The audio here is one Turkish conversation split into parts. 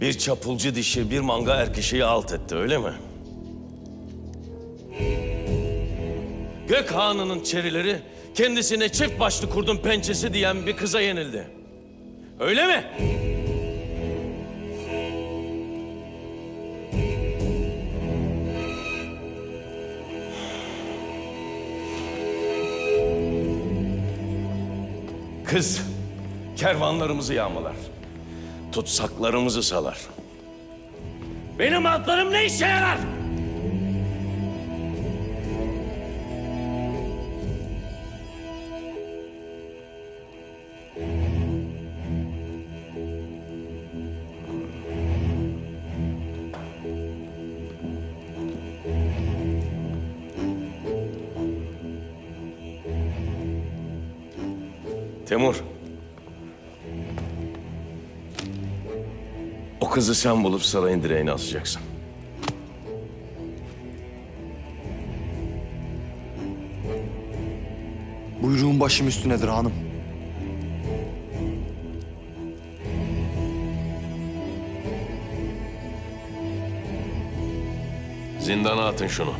Bir çapulcu dişi, bir manga erkişeyi alt etti, öyle mi? Gök Hanı'nın çerileri kendisine çift başlı kurdun pençesi diyen bir kıza yenildi. Öyle mi? Kız kervanlarımızı yağmalar, tutsaklarımızı salar. Benim atlarım ne işe yarar? Temur. O kızı sen bulup sarayın direğine asacaksın. Buyruğun başım üstünedir hanım. Zindana atın şunu.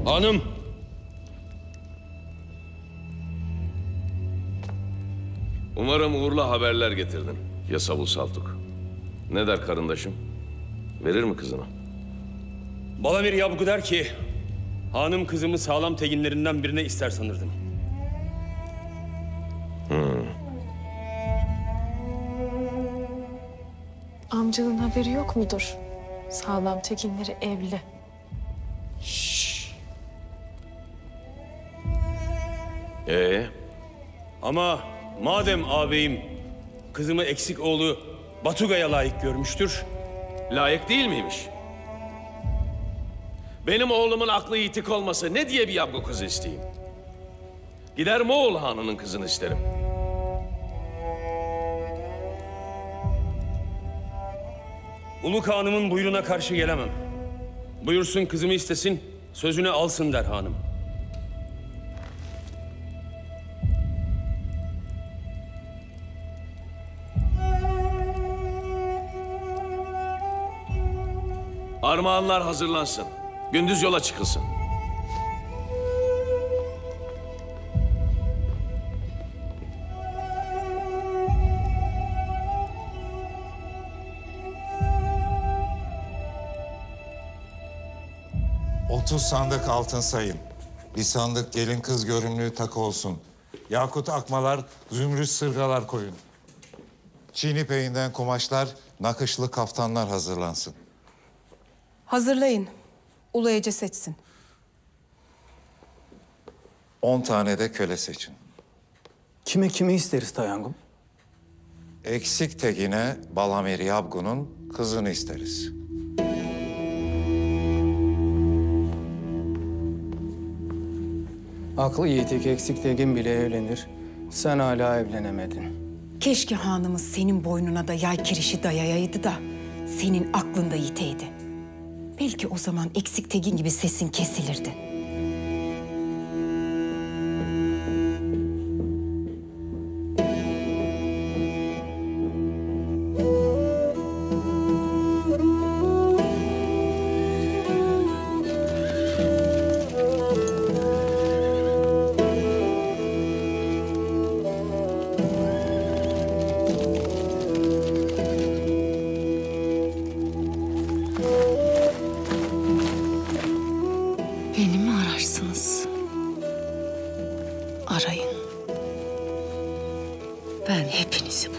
Hanım. Umarım uğurlu haberler getirdin Yasavul Saltuk. Ne der karındaşım? Verir mi kızını? Bana bir yabgu der ki... hanım kızımı sağlam teginlerinden birine ister sanırdım. Amcanın haberi yok mudur? Sağlam tekinleri evli. Ama madem ağabeyim kızımı eksik oğlu Batuga'ya layık görmüştür... Layık değil miymiş? Benim oğlumun aklı yitik olmasa ne diye bir yabgu kızı isteyeyim? Gider Moğol Hanı'nın kızını isterim. Uluk hanımın buyruğuna karşı gelemem. Buyursun kızımı istesin, sözünü alsın der hanım. Armağanlar hazırlansın. Gündüz yola çıkılsın. Otuz sandık altın sayın. Bir sandık gelin kız görümlüğü takı olsun. Yakut akmalar, zümrüt sırgalar koyun. Çin ipeğinden kumaşlar, nakışlı kaftanlar hazırlansın. Hazırlayın. Ulu Ece seçsin. 10 tane de köle seçin. Kimi isteriz Tayangum? Eksik tekine Balamir Yabgun'un kızını isteriz. Aklı yiğitik eksik tegin bile evlenir. Sen hala evlenemedin. Keşke hanımız senin boynuna da yay kirişi dayayaydı da senin aklında yiteydi. Belki o zaman eksik tegin gibi sesin kesilirdi. Beni mi ararsınız? Arayın. Ben hepinizi